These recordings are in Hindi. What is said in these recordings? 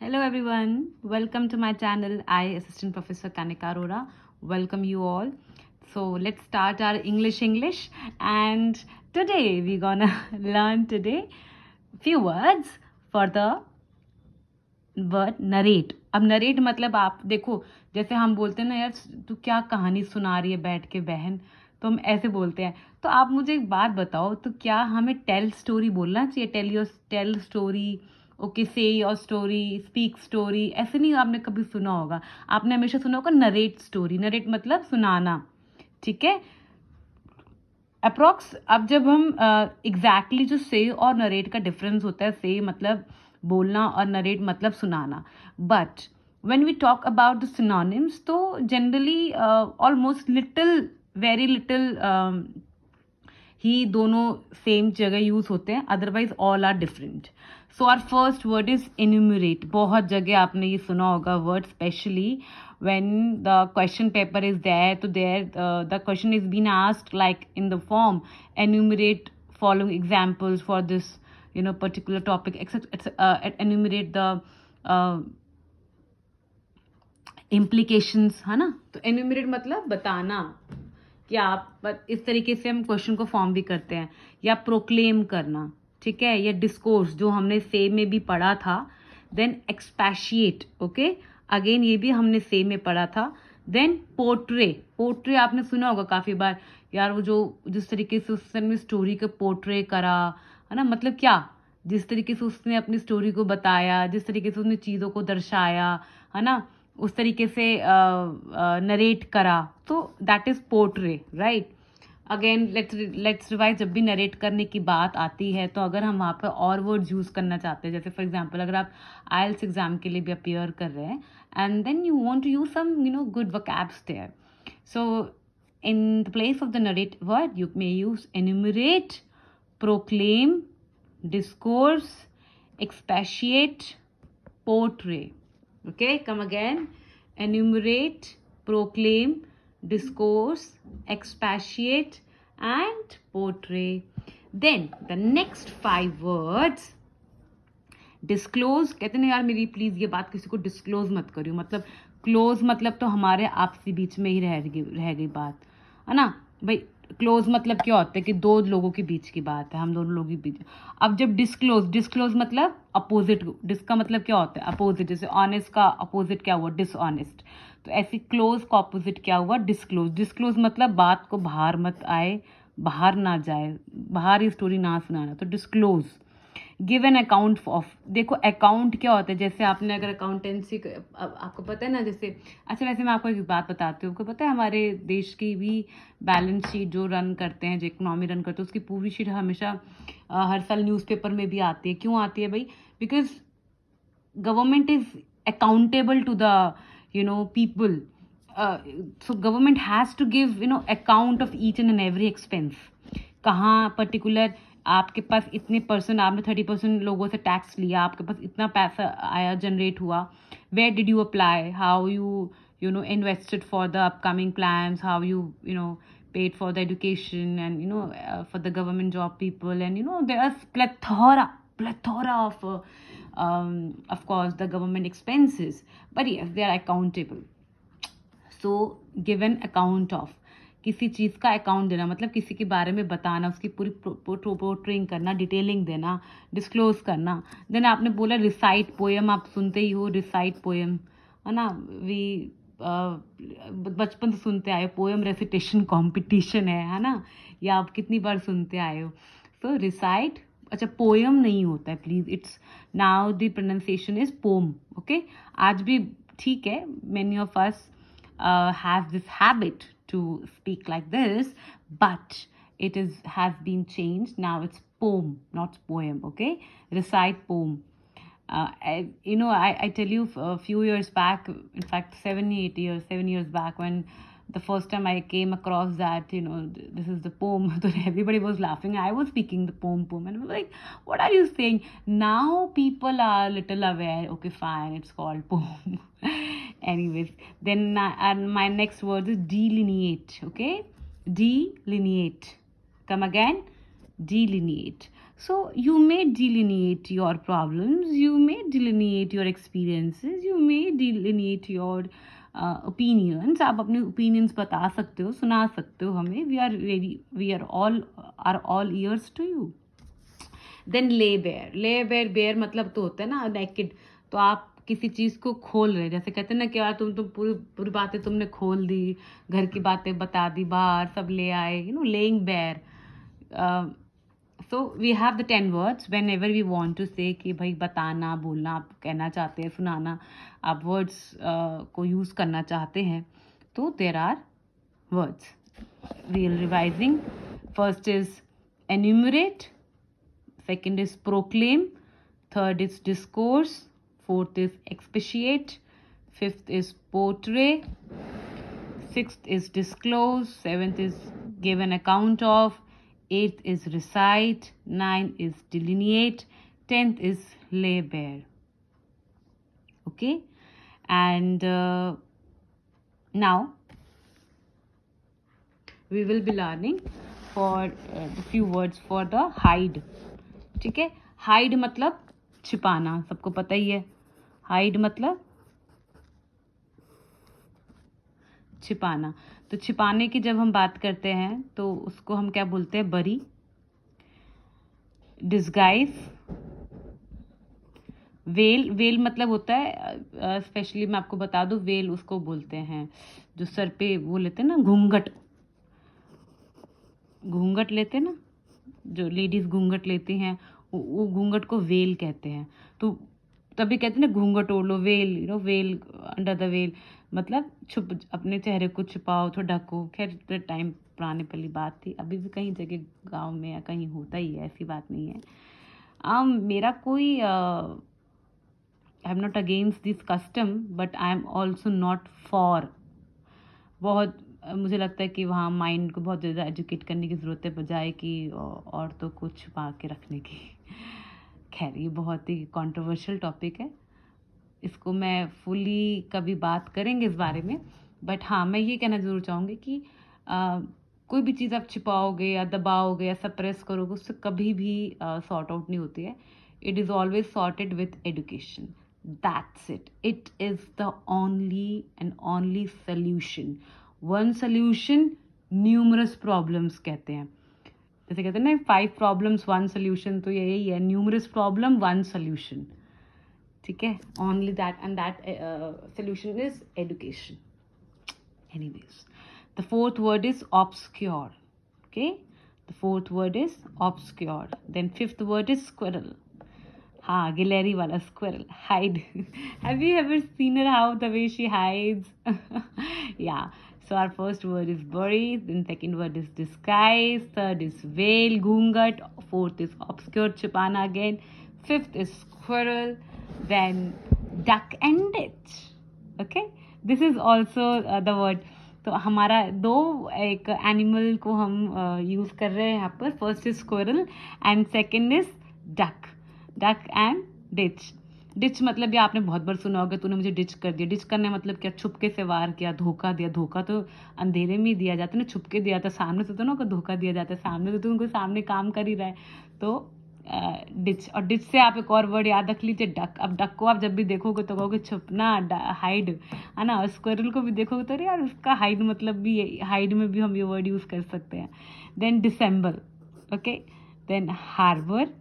Hello everyone, welcome to my channel. I, Assistant Professor Kanika Arora, welcome you all. So let's start our English and today we're gonna learn today few words for the word narrate. अब नरेट मतलब आप देखो, जैसे हम बोलते हैं ना यार तू क्या कहानी सुना रही है बैठ के बहन, तो हम ऐसे बोलते हैं. तो आप मुझे एक बात बताओ, तो क्या हमें टेल स्टोरी बोलना चाहिए? टेल स्टोरी, ओके, से योर स्टोरी, स्पीक स्टोरी, ऐसे नहीं आपने कभी सुना होगा. आपने हमेशा सुना होगा नरेट स्टोरी. नरेट मतलब सुनाना, ठीक है. अप्रॉक्स अब जब हम एग्जैक्टली जो से और नरेट का डिफरेंस होता है, से मतलब बोलना और नरेट मतलब सुनाना. But when we talk about the synonyms, तो generally almost little, very little ही दोनों सेम जगह यूज होते हैं, otherwise all are different. So our first word is enumerate. बहुत जगह आपने ये सुना होगा word, specially when the question paper is there, so there the question is being asked like in the form, enumerate following examples for this particular topic, except enumerate the uh, implications, है ना. तो enumerate मतलब बताना कि आप इस तरीके से हम क्वेश्चन को फॉर्म भी करते हैं. या प्रोक्लेम करना, ठीक है. या डिस्कोर्स जो हमने से में भी पढ़ा था. देन एक्सपैशिएट, ओके, अगेन ये भी हमने से में पढ़ा था. Then portray. पोर्ट्रे आपने सुना होगा काफ़ी बार यार, वो जो जिस तरीके से उसने स्टोरी को पोर्ट्रे करा, है ना. मतलब क्या, जिस तरीके से उसने अपनी स्टोरी को बताया, जिस तरीके से उसने चीज़ों को दर्शाया, है ना, उस तरीके से नरेट करा, तो that is portray, right. Again let's revise. जब भी नरेट करने की बात आती है, तो अगर हम वहाँ पर और वर्ड्स यूज़ करना चाहते हैं, जैसे फॉर एग्जांपल अगर आप आइल्स एग्जाम के लिए भी अपियर कर रहे हैं and then you want to use some good vocabs there, so in the place of the narrate word you may use enumerate, proclaim, discourse, expatiate, portray. Okay, come again. Enumerate, proclaim, discourse, expatiate, and portray. Then the next 5 words. Disclose. कहते ना यार मेरी प्लीज़ ये बात किसी को डिस्क्लोज मत करियो. मतलब क्लोज मतलब तो हमारे आपसी बीच में ही रह गई बात, है ना भाई. क्लोज मतलब क्या होता है कि दो लोगों के बीच की बात है, हम दोनों लोगों के बीच. अब जब डिस्क्लोज मतलब अपोजिट. डिस का मतलब क्या होता है? अपोजिट. जैसे ऑनेस्ट का अपोजिट क्या हुआ? डिसऑनेस्ट. तो ऐसी क्लोज का अपोजिट क्या हुआ? डिस्क्लोज. डिस्क्लोज मतलब बात को बाहर मत आए, बाहर ना जाए, बाहर ही स्टोरी ना सुनाना, तो disclose. Give an account of. देखो अकाउंट क्या होता है, जैसे आपने अगर अकाउंटेंसी आपको पता है ना, जैसे अच्छा वैसे मैं आपको एक बात बताती हूँ. आपको पता है हमारे देश की भी बैलेंस शीट जो रन करते हैं, जो इकोनॉमी रन करते हैं, उसकी पूरी शीट हमेशा हर साल न्यूज़पेपर में भी आती है. क्यों आती है भाई? Because government is accountable to the people. So government has to give account of each and every expense. कहाँ पर्टिकुलर आपके पास इतने परसेंट, आपने 30% लोगों से टैक्स लिया, आपके पास इतना पैसा आया, जनरेट हुआ. Where did you apply, how you invested for the upcoming plans, how you paid for the education and for the government job people, and there are plethora of course the government expenses, but yes they are accountable. So given account of, किसी चीज़ का अकाउंट देना मतलब किसी के बारे में बताना, उसकी पूरी पोर्ट्रेइंग करना, डिटेलिंग देना, डिस्क्लोज करना. देन आपने बोला रिसाइट पोएम. आप सुनते ही हो रिसाइट पोएम, है ना. वी बचपन से सुनते आए पोएम रेसिटेशन कॉम्पिटिशन है ना. या आप कितनी बार सुनते आए हो. सो रिसाइट, अच्छा पोएम नहीं होता है please. It's now the pronunciation is pom. Okay, आज भी ठीक है. Many of us have this habit to speak like this, but it has been changed. Now it's poem, not poem. Okay, recite poem. I tell you a few years back, in fact 7 years back, when the first time I came across that, this is the poem. So everybody was laughing. I was speaking the poem, and I was like, what are you saying? Now people are little aware. Okay, fine, it's called poem. Anyways, then and my next word is delineate. Okay, delineate. Come again, delineate. So you may delineate your problems, you may delineate your experiences, you may delineate your opinions. आप अपने opinions बता सकते हो, सुना सकते हो हमें. We are all ears to you. Then lay bare. Bare मतलब तो होता है ना naked. तो आप किसी चीज़ को खोल रहे, जैसे कहते हैं ना कि यार तुम पूरी बातें तुमने खोल दी, घर की बातें बता दी, बाहर सब ले आए, laying bare. So we have the 10 words whenever we want to say कि भाई बताना, बोलना, आप कहना चाहते हैं, सुनाना, आप words को use करना चाहते हैं, तो there are words. Real revising. First is enumerate. Second is proclaim. Third is discourse. Fourth is expatiate. Fifth is portray. Sixth is disclose. Seventh is give an account of. Eighth is recite. Ninth is delineate. 10th is lay bare. Okay, and now we will be learning for the few words for the hide. ठीक है, हाइड मतलब छिपाना, सबको पता ही है. हाइड मतलब छिपाना. तो छिपाने की जब हम बात करते हैं तो उसको हम क्या बोलते हैं? बरी. डिस्गाइज. वेल मतलब होता है, स्पेशली मैं आपको बता दूं, वेल उसको बोलते हैं जो सर पे वो लेते हैं ना, घूंघट लेते हैं ना, जो लेडीज घूंघट लेती हैं, वो घूंघट को वेल कहते हैं. तो तभी कहते हैं ना घूंघट ओढ़ लो, veil, veil, under the veil, मतलब अपने चेहरे को छुपाओ, तो ढको. खैर टाइम पुराने पहली बात थी, अभी भी कहीं जगह गांव में या कहीं होता ही है, ऐसी बात नहीं है. मेरा कोई I am not against this custom, but I am also not for. बहुत मुझे लगता है कि वहाँ माइंड को बहुत ज़्यादा एजुकेट करने की ज़रूरत है, बजाय कि औरतों को छुपा के रखने की. खैर ये बहुत ही कंट्रोवर्शियल टॉपिक है, इसको मैं फुली कभी बात करेंगे इस बारे में. बट हाँ, मैं ये कहना ज़रूर चाहूँगी कि कोई भी चीज़ आप छिपाओगे या दबाओगे या सप्रेस करोगे, उससे कभी भी सॉर्ट आउट नहीं होती है. It is always sorted with education. That's it. It is the only and only solution. One solution, numerous problems कहते हैं. जैसे कहते हैं ना 5 प्रॉब्लम्स 1 सल्यूशन, तो यही है, न्यूमरस प्रॉब्लम 1 सल्यूशन. ठीक है, only that, and that solution is education. Anyways, the fourth word is obscure. Okay, the fourth word is obscure. Then fifth word is squirrel. हाँ, गिलहरी वाला squirrel. Hide. Have you ever seen her how the way she hides? Yeah. So our first word is bury, then second word is disguise, third is veil, ghungat, fourth is obscure, chupana again, fifth is squirrel, then duck and ditch. Okay, this is also the word. तो हमारा एक एनिमल को हम यूज़ कर रहे हैं यहाँ पर. First is squirrel and second is duck and ditch. Ditch मतलब ये आपने बहुत बार सुना होगा, तूने मुझे डिच कर दिया. डिच करने मतलब क्या? छुपके से वार किया, धोखा दिया. धोखा तो अंधेरे में ही दिया जाता है ना, छुपके दिया था. सामने से तो ना धोखा दिया जाता है, सामने तो तुमको सामने काम कर ही रहा है. तो डिच. और डिच से आप एक और वर्ड याद रख लीजिए, डक. अब डक को आप जब भी देखोगे तो कहोगे छुपना, हाइड, है ना. और स्क्विरल को भी देखोगे तो यार उसका हाइड मतलब भी, हाइड में भी हम ये वर्ड यूज़ कर सकते हैं. Then December. Okay, then harbour.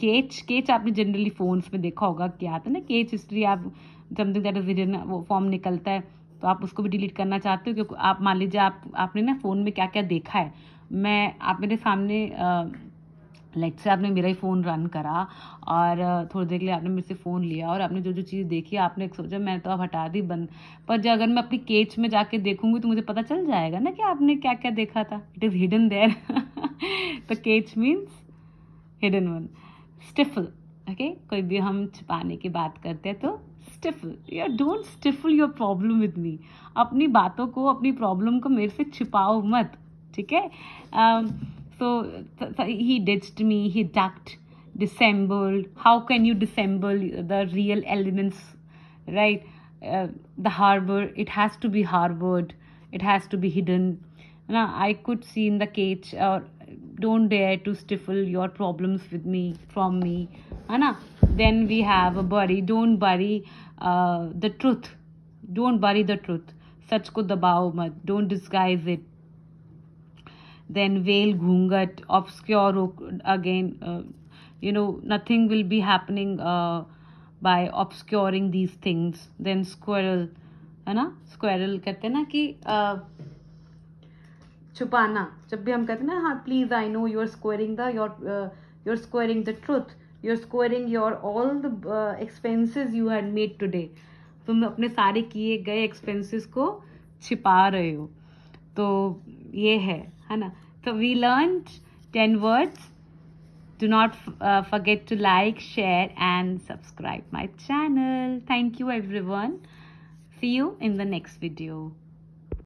Cache आपने जनरली फोन्स में देखा होगा, क्या आता है ना केच हिस्ट्री. आप समथिंग दैट इज हिडन, वो फॉर्म निकलता है, तो आप उसको भी डिलीट करना चाहते हो, क्योंकि आप मान लीजिए आपने ना फ़ोन में क्या क्या देखा है. आप मेरे सामने लेट्स से आपने मेरा ही फ़ोन रन करा और थोड़ी देर के लिए आपने मेरे से फ़ोन लिया और आपने जो जो चीज़ देखी आपने सोचा मैं तो अब हटा दी, बंद. पर जो अगर मैं अपनी केच में जाके देखूंगी तो मुझे पता चल जाएगा ना कि आपने क्या क्या देखा था. It is hidden there. तो cache means hidden one. Stifle. Okay, कोई भी हम छिपाने की बात करते हैं तो स्टिफल. यार don't stifle your problem with me. अपनी बातों को, अपनी प्रॉब्लम को मेरे से छिपाओ मत. ठीक है. so he ditched me, he ducked, dissembled. How can you dissemble the real elements, right? The harbor, it has to be harbored, it has to be hidden. Now I could see in the cage, or don't dare to stifle your problems with me, from me, है ना. Then we have a bury. Don't bury the truth. Don't bury the truth. सच को दबाओ मत. Don't disguise it. Then veil, घूंघट, obscure again. Nothing will be happening by obscuring these things. Then squirrel, है ना. Squirrel कहते हैं ना कि छुपाना. जब भी हम कहते हैं ना, हाँ please I know you are squaring the truth, you are squaring your all the expenses you had made today. तुम अपने सारे किए गए एक्सपेंसेस को छिपा रहे हो. तो ये है ना. तो we learn 10 words. Do not forget to like, share and subscribe my channel. Thank you everyone. See you in the next video.